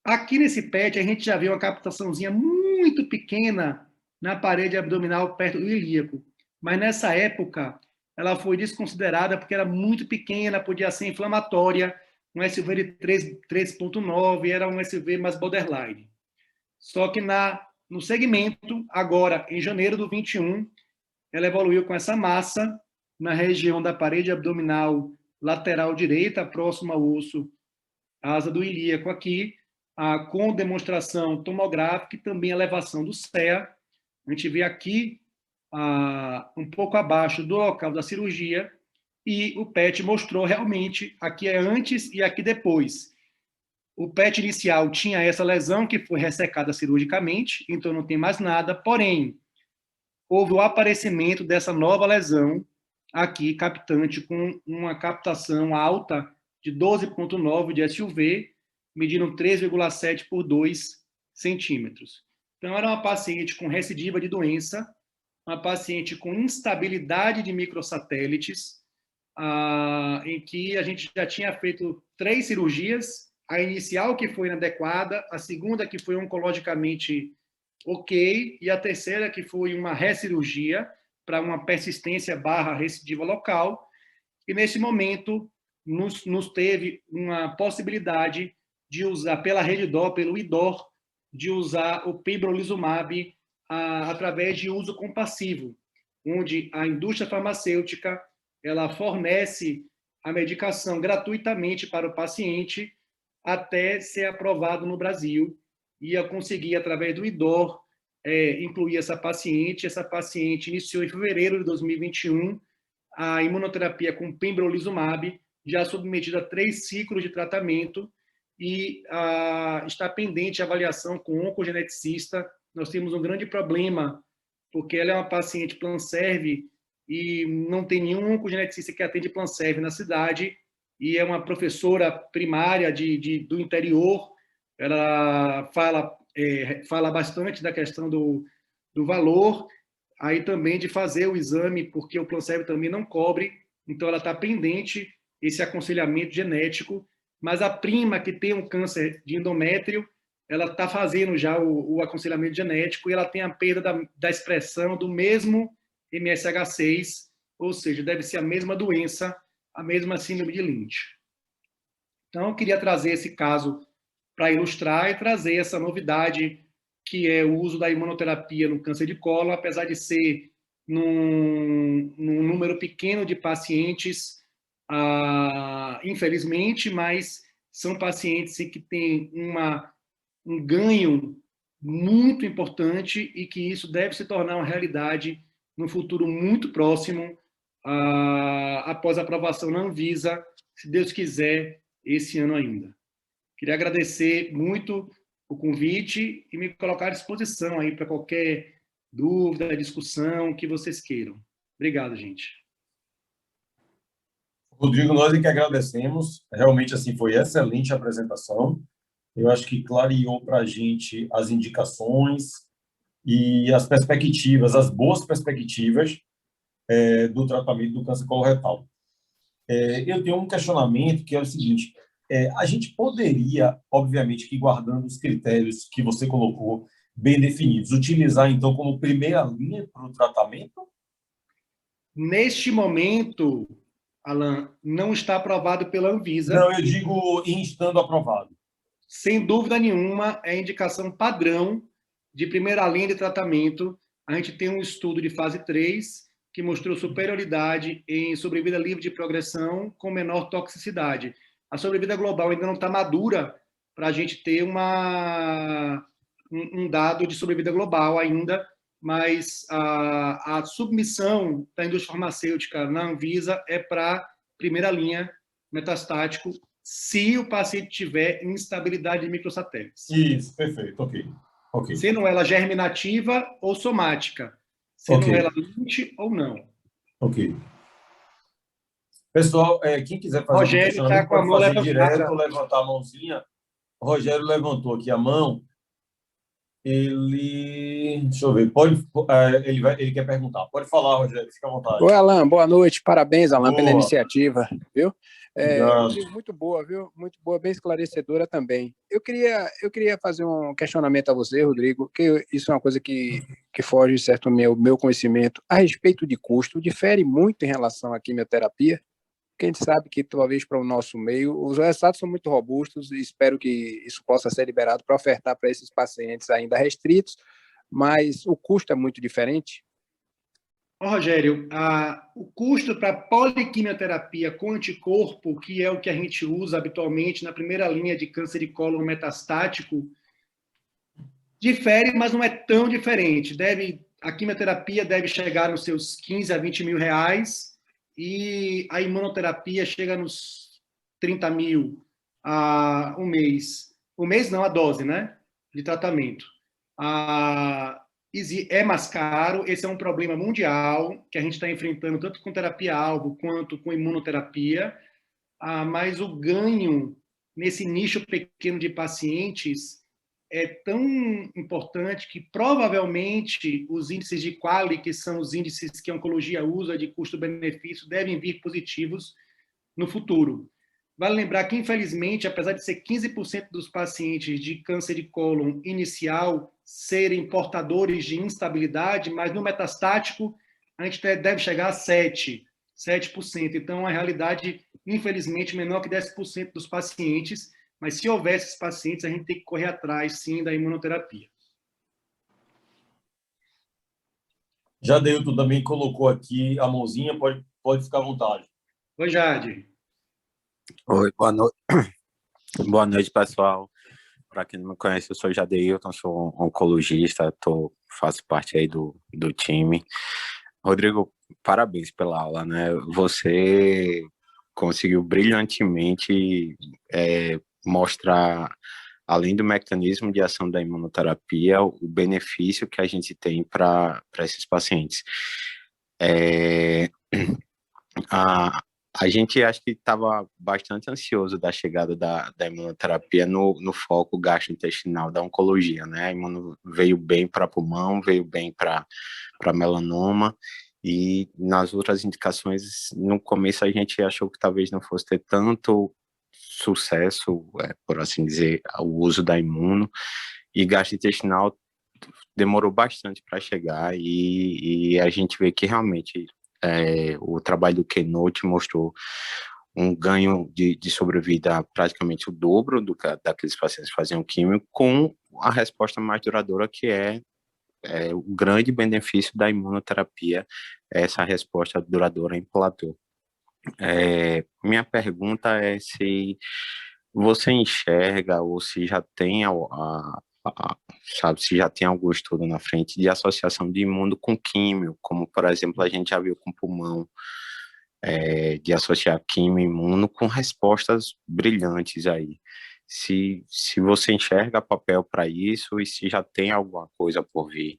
Aqui nesse PET, a gente já vê uma captaçãozinha muito pequena na parede abdominal perto do ilíaco, mas nessa época ela foi desconsiderada porque era muito pequena, podia ser inflamatória, um SUV de 3.9, era um SUV mais borderline. Só que no segmento, agora, em janeiro do 21, ela evoluiu com essa massa na região da parede abdominal lateral direita, próximo ao osso asa do ilíaco aqui, com demonstração tomográfica e também elevação do CEA. A gente vê aqui, um pouco abaixo do local da cirurgia, e o PET mostrou realmente, aqui é antes e aqui depois. O PET inicial tinha essa lesão que foi ressecada cirurgicamente, então não tem mais nada, porém, houve o aparecimento dessa nova lesão aqui, captante, com uma captação alta de 12,9 de SUV, medindo 3,7 por 2 centímetros. Então, era uma paciente com recidiva de doença, uma paciente com instabilidade de microsatélites, em que a gente já tinha feito 3 cirurgias, a inicial que foi inadequada, a segunda que foi oncologicamente ok, e a terceira que foi uma recirurgia para uma persistência / recidiva local, e nesse momento nos teve uma possibilidade de usar pela rede DOR, pelo IDOR, de usar o pembrolizumab através de uso compassivo, onde a indústria farmacêutica ela fornece a medicação gratuitamente para o paciente até ser aprovado no Brasil, e eu consegui, através do IDOR, incluir essa paciente. Essa paciente iniciou em fevereiro de 2021 a imunoterapia com pembrolizumab, já submetida a 3 ciclos de tratamento, e está pendente a avaliação com oncogeneticista. Nós temos um grande problema, porque ela é uma paciente Planserve e não tem nenhum oncogeneticista que atende Planserve na cidade, e é uma professora primária do interior. Ela fala bastante da questão do valor, aí também de fazer o exame, porque o Planserve também não cobre, então ela está pendente esse aconselhamento genético, mas a prima que tem um câncer de endométrio, ela está fazendo já o aconselhamento genético, e ela tem a perda da expressão do mesmo MSH6, ou seja, deve ser a mesma doença, a mesma síndrome de Lynch. Então, eu queria trazer esse caso para ilustrar e trazer essa novidade, que é o uso da imunoterapia no câncer de colo, apesar de ser num número pequeno de pacientes, infelizmente, mas são pacientes que têm um ganho muito importante, e que isso deve se tornar uma realidade no futuro muito próximo, após a aprovação na Anvisa, se Deus quiser, esse ano ainda. Queria agradecer muito o convite e me colocar à disposição aí para qualquer dúvida, discussão que vocês queiram. Obrigado, gente. Rodrigo, nós é que agradecemos. Realmente, assim, foi excelente a apresentação. Eu acho que clareou para a gente as indicações e as perspectivas, as boas perspectivas do tratamento do câncer coloretal. Eu tenho um questionamento que é o seguinte: a gente poderia, obviamente, que guardando os critérios que você colocou bem definidos, utilizar, então, como primeira linha para o tratamento? Neste momento, Alan, não está aprovado pela Anvisa. Não, eu digo em estando aprovado. Sem dúvida nenhuma, é indicação padrão de primeira linha de tratamento. A gente tem um estudo de fase 3 que mostrou superioridade em sobrevida livre de progressão com menor toxicidade. A sobrevida global ainda não está madura para a gente ter um dado de sobrevida global ainda, mas a submissão da indústria farmacêutica na Anvisa é para primeira linha metastático, se o paciente tiver instabilidade de microsatélites. Isso, perfeito, ok. Sendo ela germinativa ou somática, sendo ela Lynch ou não. Ok. Pessoal, quem quiser fazer Rogério um questionamento, tá com a pode mão fazer levantada. direto ou levantar a mãozinha. O Rogério levantou aqui a mão. Deixa eu ver, ele quer perguntar. Pode falar, Rogério, fica à vontade. Oi, Alan, boa noite. Parabéns, Alan, pela Boa, iniciativa, viu? obrigado. Rodrigo, muito boa, viu? Muito boa, bem esclarecedora também. Eu queria fazer um questionamento a você, Rodrigo, que isso é uma coisa que foge certo ao meu conhecimento a respeito de custo, difere muito em relação à quimioterapia, que a gente sabe que talvez para o nosso meio os resultados são muito robustos e espero que isso possa ser liberado para ofertar para esses pacientes ainda restritos, mas o custo é muito diferente. Ô, Rogério, o custo para poliquimioterapia com anticorpo, que é o que a gente usa habitualmente na primeira linha de câncer de cólon metastático, difere, mas não é tão diferente. A quimioterapia deve chegar nos seus 15 a 20 mil reais e a imunoterapia chega nos 30 mil um mês. Um mês não, a dose, né? De tratamento. É mais caro, esse é um problema mundial que a gente está enfrentando tanto com terapia-alvo quanto com imunoterapia, mas o ganho nesse nicho pequeno de pacientes é tão importante que provavelmente os índices de quali, que são os índices que a oncologia usa de custo-benefício, devem vir positivos no futuro. Vale lembrar que, infelizmente, apesar de ser 15% dos pacientes de câncer de cólon inicial serem portadores de instabilidade, mas no metastático a gente deve chegar a 7%. Então, a realidade, infelizmente, menor que 10% dos pacientes, mas se houver esses pacientes, a gente tem que correr atrás, sim, da imunoterapia. Jadeilton também colocou aqui a mãozinha, pode ficar à vontade. Oi, Jade. Oi, boa noite, pessoal. Para quem não me conhece, eu sou Jadeilton, sou oncologista, faço parte aí do time. Rodrigo, parabéns pela aula, né? Você conseguiu brilhantemente mostrar, além do mecanismo de ação da imunoterapia, o benefício que a gente tem para esses pacientes. A gente acho que estava bastante ansioso da chegada da imunoterapia no foco gastrointestinal da oncologia, né? A imuno veio bem para pulmão, veio bem para melanoma, e nas outras indicações, no começo a gente achou que talvez não fosse ter tanto sucesso, por assim dizer, o uso da imuno, e gastrointestinal demorou bastante para chegar, e a gente vê que realmente o trabalho do Keynote mostrou um ganho de sobrevida praticamente o dobro daqueles pacientes que faziam químio, com a resposta mais duradoura, que é o grande benefício da imunoterapia, essa resposta duradoura em platô. Minha pergunta é se você enxerga ou se já tem sabe, se já tem algum estudo na frente de associação de imuno com químio, como, por exemplo, a gente já viu com pulmão, de associar químio e imuno com respostas brilhantes aí. Se você enxerga papel para isso e se já tem alguma coisa por vir.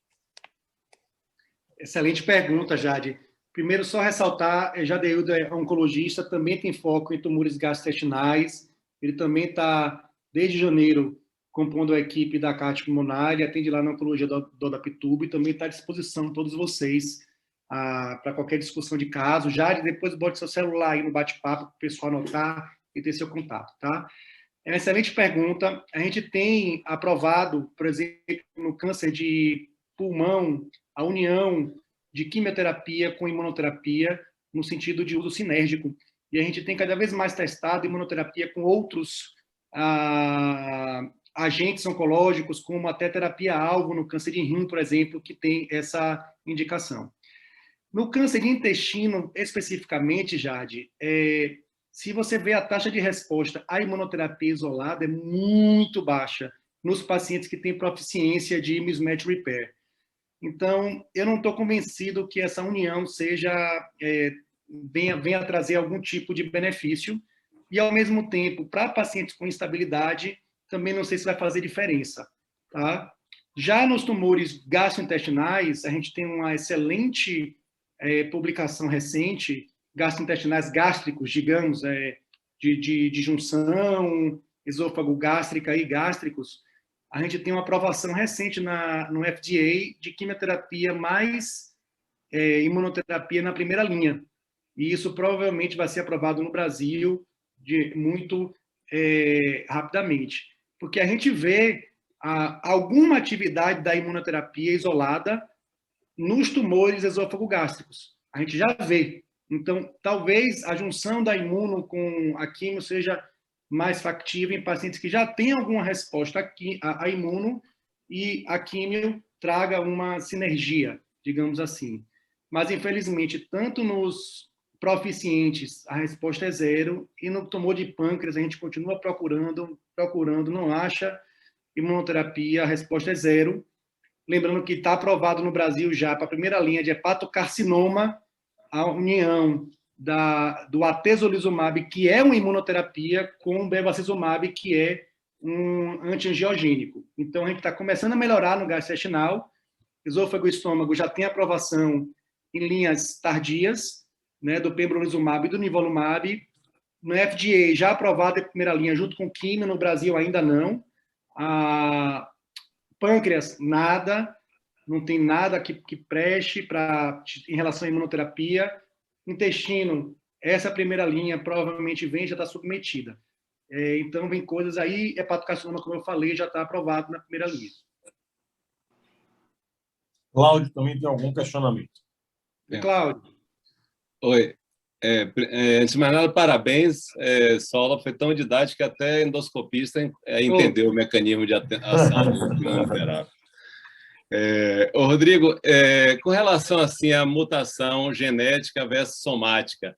Excelente pergunta, Jade. Primeiro, só ressaltar, Jadeildo é oncologista, também tem foco em tumores gastrointestinais, ele também está, desde janeiro, compondo a equipe da CAT Pulmonar, ele atende lá na oncologia do Odapituba e também está à disposição, todos vocês, para qualquer discussão de caso. Jade, depois bote seu celular aí no bate-papo para o pessoal anotar e ter seu contato, tá? É uma excelente pergunta. A gente tem aprovado, por exemplo, no câncer de pulmão, a união de quimioterapia com imunoterapia no sentido de uso sinérgico. E a gente tem cada vez mais testado imunoterapia com outros agentes oncológicos, como até terapia-alvo no câncer de rim, por exemplo, que tem essa indicação. No câncer de intestino, especificamente, Jade, se você vê a taxa de resposta à imunoterapia isolada, é muito baixa nos pacientes que têm proficiência de mismatch repair. Então, eu não estou convencido que essa união venha trazer algum tipo de benefício. E, ao mesmo tempo, para pacientes com instabilidade, também não sei se vai fazer diferença. Tá? Já nos tumores gastrointestinais, a gente tem uma excelente publicação recente, gastrointestinais gástricos, digamos, de junção, esôfago gástrica e gástricos, a gente tem uma aprovação recente no FDA de quimioterapia mais imunoterapia na primeira linha. E isso provavelmente vai ser aprovado no Brasil muito rapidamente. Porque a gente vê alguma atividade da imunoterapia isolada nos tumores esôfago-gástricos. A gente já vê. Então, talvez a junção da imuno com a quimio seja mais factível em pacientes que já têm alguma resposta à imuno e a quimio traga uma sinergia, digamos assim. Mas, infelizmente, tanto nos proficientes a resposta é 0 e no tumor de pâncreas a gente continua procurando, não acha imunoterapia, a resposta é 0. Lembrando que está aprovado no Brasil já para a primeira linha de hepatocarcinoma, a união do atezolizumab, que é uma imunoterapia, com o bevacizumab, que é um antiangiogênico. Então, a gente está começando a melhorar no gastrointestinal. Esôfago e estômago já tem aprovação em linhas tardias, né, do pembrolizumab e do nivolumab. No FDA, já aprovado em primeira linha, junto com quimio, no Brasil ainda não. Pâncreas, nada. Não tem nada que preste em relação à imunoterapia. Intestino, essa primeira linha provavelmente já está submetida. Então, vem coisas aí, hepatocarcinoma, como eu falei, já está aprovado na primeira linha. Cláudio também tem algum questionamento. Cláudio. Oi. Antes de mais nada, parabéns. Sua aula foi tão didática que até endoscopista entendeu o mecanismo de ação do imunoterápico. Rodrigo, com relação assim à mutação genética versus somática,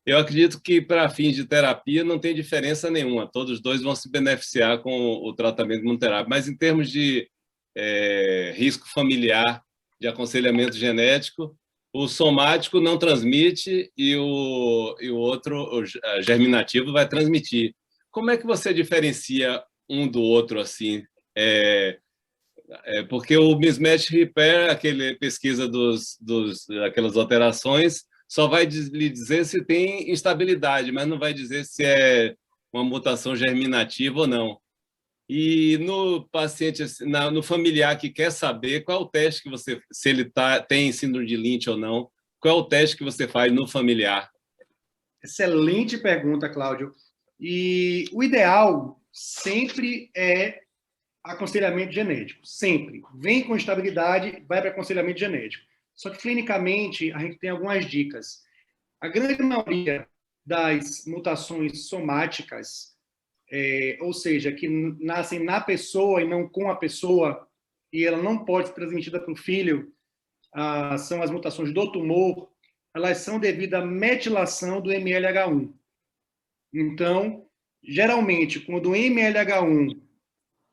eu acredito que para fins de terapia não tem diferença nenhuma, todos os dois vão se beneficiar com o tratamento imunoterápico, mas em termos de risco familiar, de aconselhamento genético, o somático não transmite e o outro, o germinativo, vai transmitir. Como é que você diferencia um do outro assim? Porque o mismatch repair, aquela pesquisa daquelas alterações, só vai lhe dizer se tem instabilidade, mas não vai dizer se é uma mutação germinativa ou não. E no paciente, no familiar que quer saber qual é o teste que você, se ele tem síndrome de Lynch ou não, qual é o teste que você faz no familiar? Excelente pergunta, Cláudio. E o ideal sempre é aconselhamento genético, sempre. Vem com estabilidade, vai para aconselhamento genético. Só que, clinicamente, a gente tem algumas dicas. A grande maioria das mutações somáticas, ou seja, que nascem na pessoa e não com a pessoa, e ela não pode ser transmitida para o filho, são as mutações do tumor, elas são devido à metilação do MLH1. Então, geralmente, quando o MLH1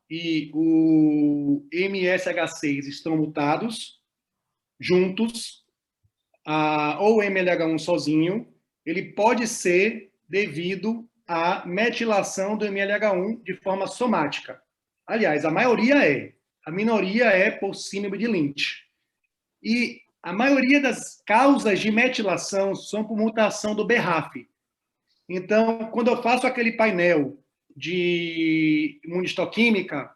e o MSH6 estão mutados, juntos, ou o MLH1 sozinho, ele pode ser devido à metilação do MLH1 de forma somática. Aliás, a maioria a minoria é por síndrome de Lynch. E a maioria das causas de metilação são por mutação do BRAF. Então, quando eu faço aquele painel de imunistoquímica,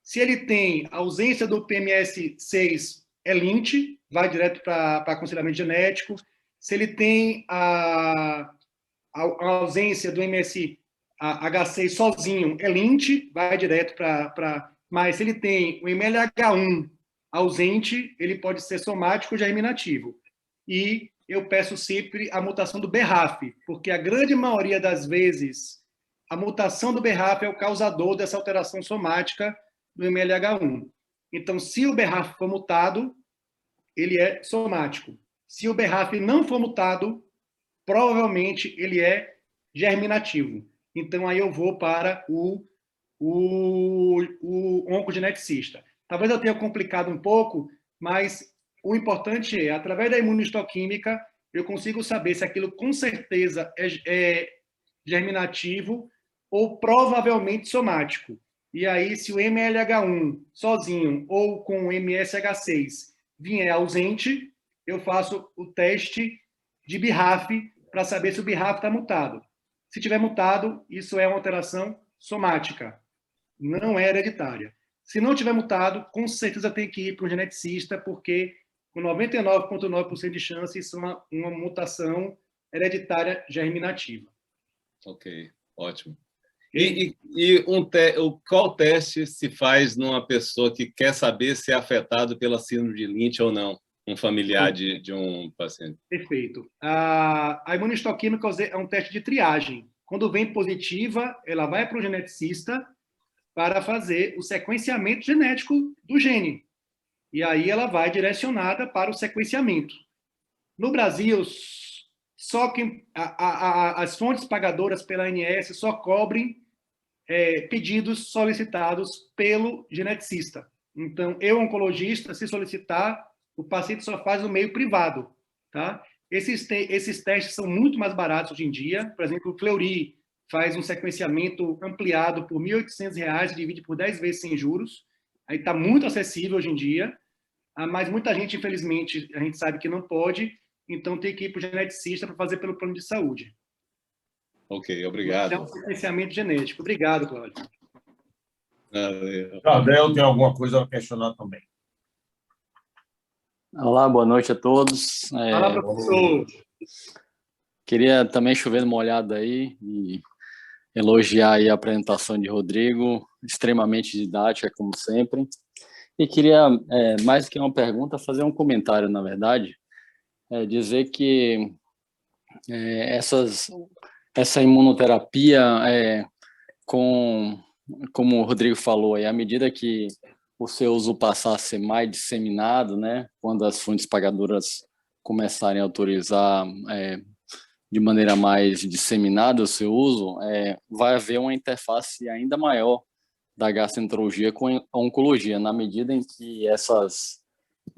se ele tem ausência do PMS6, é Lynch, vai direto para aconselhamento genético. Se ele tem a ausência do MSH6 sozinho, é Lynch, vai direto para... Mas se ele tem o MLH1 ausente, ele pode ser somático ou germinativo. E eu peço sempre a mutação do BRAF, porque a grande maioria das vezes a mutação do BRAF é o causador dessa alteração somática do MLH1. Então, se o BRAF for mutado, ele é somático. Se o BRAF não for mutado, provavelmente ele é germinativo. Então, aí eu vou para o oncogeneticista. Talvez eu tenha complicado um pouco, mas o importante é, através da imunistoquímica, eu consigo saber se aquilo com certeza é germinativo ou provavelmente somático. E aí, se o MLH1 sozinho ou com o MSH6 vier ausente, eu faço o teste de BRAF para saber se o BRAF está mutado. Se tiver mutado, isso é uma alteração somática, não é hereditária. Se não tiver mutado, com certeza tem que ir para um geneticista, porque com 99,9% de chance, isso é uma mutação hereditária germinativa. Ok, ótimo. Qual teste se faz numa pessoa que quer saber se é afetado pela síndrome de Lynch ou não? Um familiar de um paciente. Perfeito. A imunistoquímica é um teste de triagem. Quando vem positiva, ela vai para o geneticista para fazer o sequenciamento genético do gene. E aí ela vai direcionada para o sequenciamento. No Brasil, só que as fontes pagadoras pela ANS só cobrem pedidos solicitados pelo geneticista. Então, eu, oncologista, se solicitar, o paciente só faz no meio privado. Tá? Esses testes são muito mais baratos hoje em dia. Por exemplo, o Fleury faz um sequenciamento ampliado por R$ 1.800 e divide por 10 vezes sem juros. Aí está muito acessível hoje em dia, mas muita gente, infelizmente, a gente sabe que não pode, então tem que ir para o geneticista para fazer pelo plano de saúde. Ok, obrigado. É um sequenciamento genético. Obrigado, Cláudio. Jardel, tem alguma coisa a questionar também? Olá, boa noite a todos. Fala, professor. Queria também chover no molhado aí e elogiar aí a apresentação de Rodrigo, extremamente didática, como sempre. E queria, mais que uma pergunta, fazer um comentário, na verdade, dizer que essa imunoterapia, como o Rodrigo falou, à medida que o seu uso passar a ser mais disseminado, né, quando as fontes pagadoras começarem a autorizar de maneira mais disseminada o seu uso, vai haver uma interface ainda maior da gastroenterologia com a oncologia, na medida em que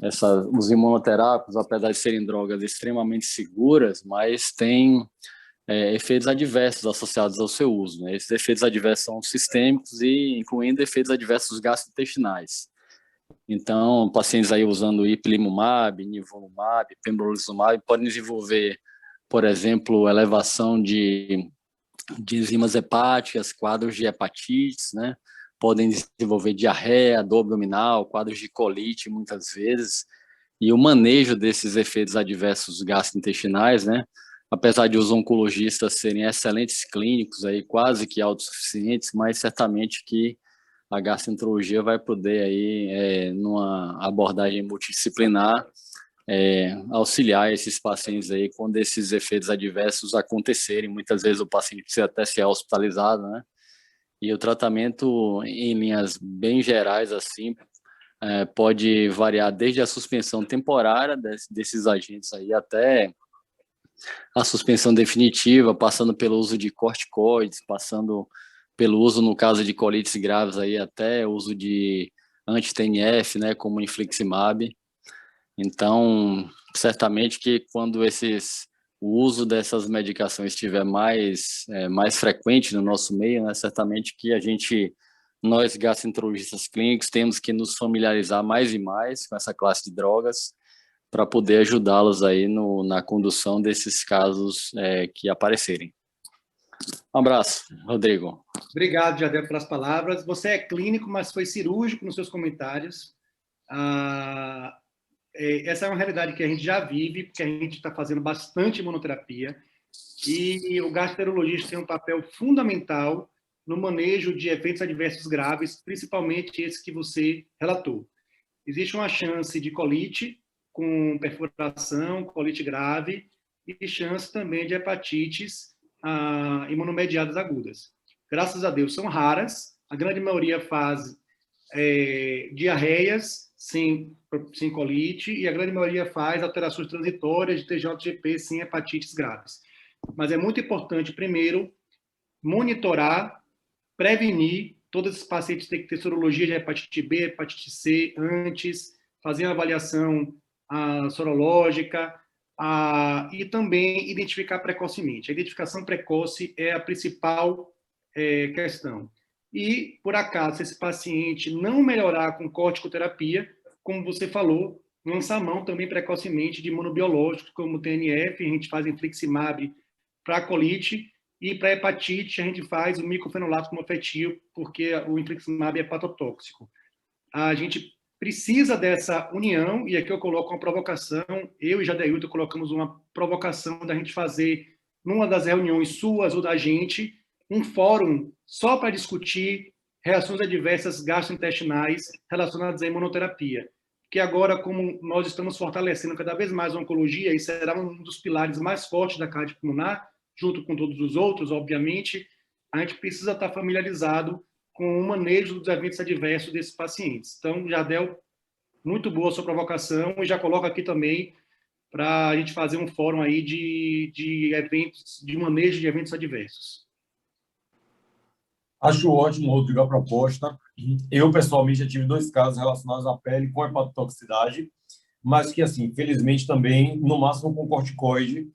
os imunoterápicos, apesar de serem drogas extremamente seguras, mas têm efeitos adversos associados ao seu uso, né? Esses efeitos adversos são sistêmicos e incluindo efeitos adversos gastrointestinais. Então, pacientes aí usando ipilimumab, nivolumab, pembrolizumab podem desenvolver, por exemplo, elevação de enzimas hepáticas, quadros de hepatites, né? Podem desenvolver diarreia, dor abdominal, quadros de colite muitas vezes. E o manejo desses efeitos adversos gastrointestinais, né? Apesar de os oncologistas serem excelentes clínicos, aí, quase que autossuficientes, mas certamente que a gastroenterologia vai poder, aí, numa abordagem multidisciplinar, auxiliar esses pacientes aí quando esses efeitos adversos acontecerem. Muitas vezes o paciente precisa até ser hospitalizado, né? E o tratamento, em linhas bem gerais, assim, pode variar desde a suspensão temporária desses agentes aí até a suspensão definitiva, passando pelo uso de corticoides, passando pelo uso, no caso de colites graves, aí, até o uso de anti-TNF, né, como infliximab. Então, certamente que quando o uso dessas medicações estiver mais frequente no nosso meio, né, certamente que nós gastroenterologistas clínicos, temos que nos familiarizar mais e mais com essa classe de drogas para poder ajudá-los aí na condução desses casos que aparecerem. Um abraço, Rodrigo. Obrigado, Jardel, pelas palavras. Você é clínico, mas foi cirúrgico nos seus comentários. Essa é uma realidade que a gente já vive, porque a gente está fazendo bastante imunoterapia, e o gastroenterologista tem um papel fundamental no manejo de efeitos adversos graves, principalmente esses que você relatou. Existe uma chance de colite com perfuração, colite grave, e chance também de hepatites imunomediadas agudas. Graças a Deus, são raras, a grande maioria faz diarreias sem colite, e a grande maioria faz alterações transitórias de TJGP sem hepatites graves. Mas é muito importante, primeiro, monitorar, prevenir. Todos esses pacientes têm que ter sorologia de hepatite B, hepatite C antes, fazer uma avaliação sorológica, e também identificar precocemente. A identificação precoce é a principal questão. E, por acaso, se esse paciente não melhorar com corticoterapia, como você falou, lança a mão também precocemente de imunobiológicos, como o TNF, a gente faz infliximab para colite, e para hepatite a gente faz o micofenolato mofetil, porque o infliximab é hepatotóxico. a gente precisa dessa união, e aqui eu coloco uma provocação, eu e Jadeilton colocamos uma provocação da gente fazer, numa das reuniões suas ou da gente, um fórum só para discutir reações adversas gastrointestinais relacionadas à imunoterapia. Que agora, como nós estamos fortalecendo cada vez mais a oncologia, e será um dos pilares mais fortes da cardiopulmonar, junto com todos os outros, obviamente, a gente precisa estar familiarizado com o manejo dos eventos adversos desses pacientes. Então, Jardel, muito boa a sua provocação, e já coloco aqui também para a gente fazer um fórum aí de eventos, de manejo de eventos adversos. Acho ótimo, Rodrigo, a proposta. Eu, pessoalmente, já tive 2 casos relacionados à pele com hepatotoxicidade, mas que, assim, felizmente também, no máximo com corticoide,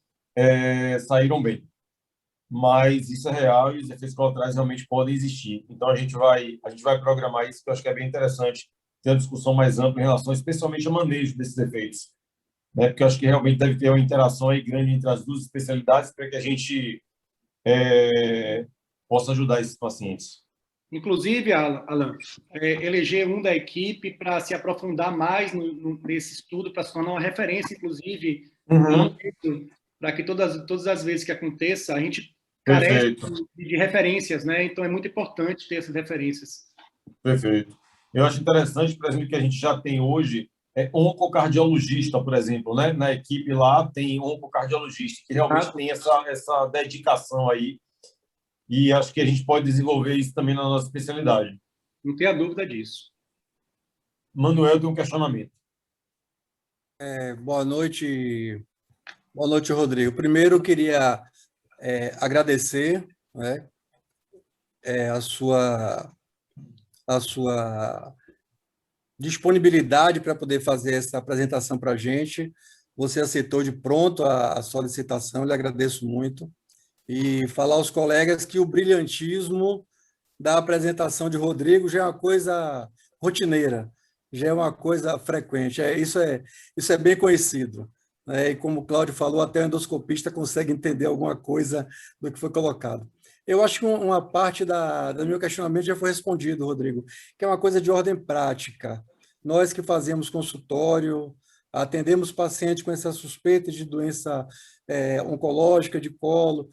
saíram bem. Mas isso é real e os efeitos colaterais realmente podem existir. Então, a gente vai programar isso, que eu acho que é bem interessante ter uma discussão mais ampla em relação, especialmente, ao manejo desses efeitos, né? Porque eu acho que realmente deve ter uma interação aí grande entre as 2 especialidades para que a gente possa ajudar esses pacientes. Inclusive, Alan, eleger um da equipe para se aprofundar mais nesse estudo, para se tornar uma referência, inclusive, para que todas as vezes que aconteça, a gente carece de referências, né? Então, é muito importante ter essas referências. Perfeito. Eu acho interessante, por exemplo, que a gente já tem hoje oncocardiologista, por exemplo, né? Na equipe lá tem oncocardiologista, que realmente tem essa dedicação aí, e acho que a gente pode desenvolver isso também na nossa especialidade. Não tenha dúvida disso. Manuel tem um questionamento. Boa noite, Rodrigo. Primeiro, eu queria agradecer, né, a sua disponibilidade para poder fazer essa apresentação para a gente. Você aceitou de pronto a solicitação, lhe agradeço muito. E falar aos colegas que o brilhantismo da apresentação de Rodrigo já é uma coisa rotineira, já é uma coisa frequente. Isso é bem conhecido, né? E como o Cláudio falou, até o endoscopista consegue entender alguma coisa do que foi colocado. Eu acho que uma parte do meu questionamento já foi respondido, Rodrigo, que é uma coisa de ordem prática. Nós que fazemos consultório, atendemos pacientes com essa suspeita de doença oncológica de colo,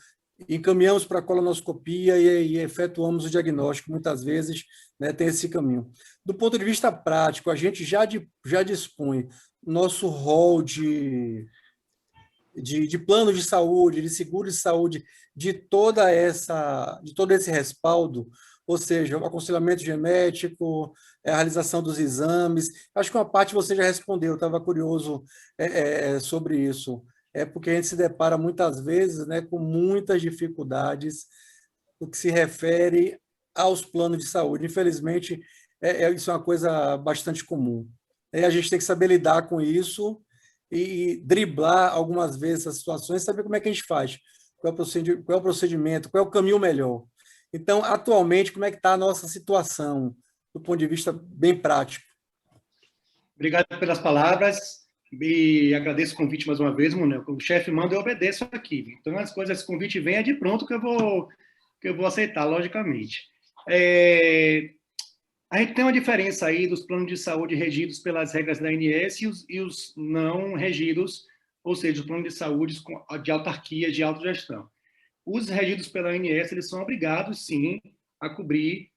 encaminhamos para a colonoscopia e efetuamos o diagnóstico, muitas vezes, né, tem esse caminho. Do ponto de vista prático, a gente já dispõe nosso rol de plano de saúde, de seguro de saúde, de todo esse respaldo, ou seja, o aconselhamento genético, a realização dos exames. Acho que uma parte você já respondeu, eu estava curioso sobre isso. Porque a gente se depara muitas vezes, né, com muitas dificuldades no que se refere aos planos de saúde. Infelizmente, isso é uma coisa bastante comum. A gente tem que saber lidar com isso e driblar algumas vezes essas situações, saber como é que a gente faz, qual é o procedimento, qual é o caminho melhor. Então, atualmente, como é que está a nossa situação, do ponto de vista bem prático? Obrigado pelas palavras. E agradeço o convite mais uma vez, Manuel. O chefe manda, eu obedeço aqui. Então, as coisas, esse convite vem, é de pronto que eu vou aceitar, logicamente. A gente tem uma diferença aí dos planos de saúde regidos pelas regras da ANS e os não regidos, ou seja, os planos de saúde de autarquia, de autogestão. Os regidos pela ANS, eles são obrigados, sim, a cobrir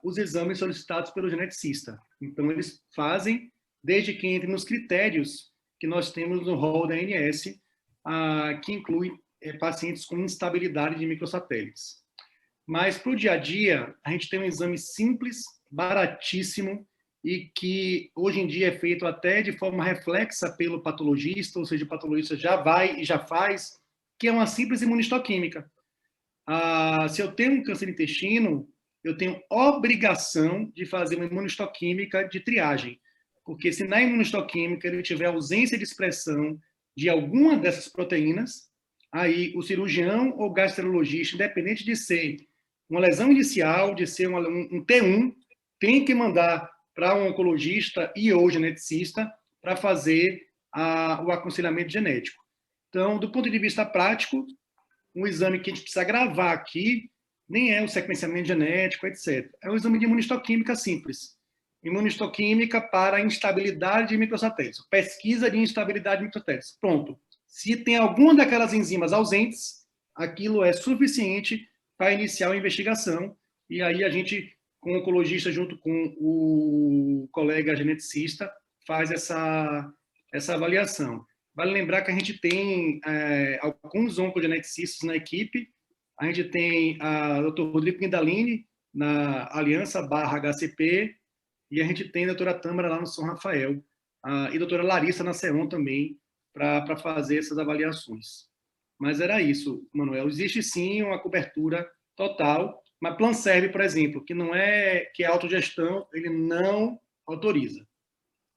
os exames solicitados pelo geneticista. Então, eles fazem, desde que entre nos critérios que nós temos no rol da ANS, que inclui pacientes com instabilidade de microsatélites. Mas, para o dia a dia, a gente tem um exame simples, baratíssimo, e que hoje em dia é feito até de forma reflexa pelo patologista, ou seja, o patologista já vai e já faz, que é uma simples imunistoquímica. Se eu tenho um câncer de intestino, eu tenho obrigação de fazer uma imunistoquímica de triagem, porque se na imunistoquímica ele tiver ausência de expressão de alguma dessas proteínas, aí o cirurgião ou gastrologista, independente de ser uma lesão inicial, de ser um T1, tem que mandar para um oncologista e ou geneticista para fazer o aconselhamento genético. Então, do ponto de vista prático, um exame que a gente precisa gravar aqui nem é o sequenciamento genético, etc. É um exame de imunistoquímica simples. imunistoquímica para instabilidade de microsatélites, pesquisa de instabilidade de microsatélites. Pronto. Se tem alguma daquelas enzimas ausentes, aquilo é suficiente para iniciar a investigação, e aí a gente, com o oncologista, junto com o colega geneticista, faz essa avaliação. Vale lembrar que a gente tem alguns oncogeneticistas na equipe. A gente tem a Dr. Rodrigo Guindalini, na Aliança /HCP, e a gente tem a doutora Tâmara lá no São Rafael, e a doutora Larissa na CEON também, para fazer essas avaliações. Mas era isso, Manuel. Existe sim uma cobertura total, mas Planserve, por exemplo, que não é que é autogestão, ele não autoriza.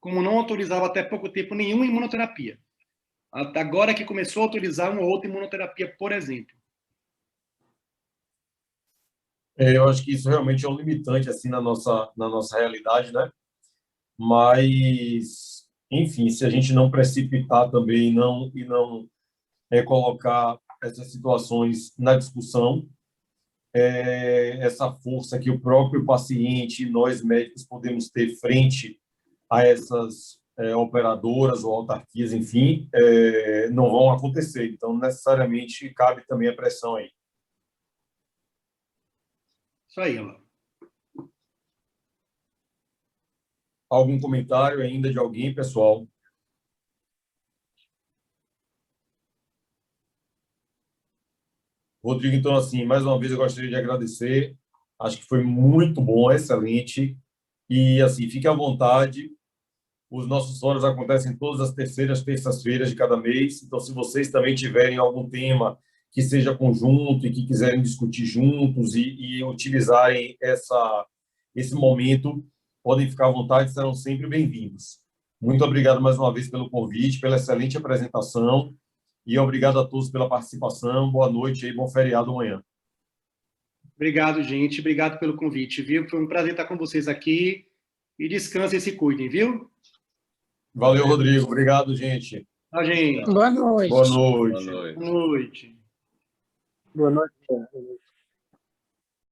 Como não autorizava até pouco tempo nenhuma imunoterapia. Até agora que começou a autorizar uma outra imunoterapia, por exemplo. Eu acho que isso realmente é um limitante assim na nossa realidade, né? Mas, enfim, se a gente não precipitar também e não colocar essas situações na discussão, essa força que o próprio paciente e nós médicos podemos ter frente a essas operadoras ou autarquias, enfim, não vão acontecer. Então, necessariamente, cabe também a pressão aí. Isso aí, ó. Algum comentário ainda de alguém, pessoal? Rodrigo, então, assim, mais uma vez eu gostaria de agradecer. Acho que foi muito bom, excelente. E, assim, fique à vontade. Os nossos fóruns acontecem todas as terças-feiras de cada mês. Então, se vocês também tiverem algum tema que seja conjunto e que quiserem discutir juntos e utilizarem esse momento, podem ficar à vontade, serão sempre bem-vindos. Muito obrigado mais uma vez pelo convite, pela excelente apresentação e obrigado a todos pela participação. Boa noite e bom feriado amanhã. Obrigado, gente. Obrigado pelo convite, viu? Foi um prazer estar com vocês aqui. E descansem e se cuidem, viu? Valeu, Rodrigo. Obrigado, gente. Tchau, gente. Boa noite. Boa noite. Boa noite. Boa noite. Boa noite.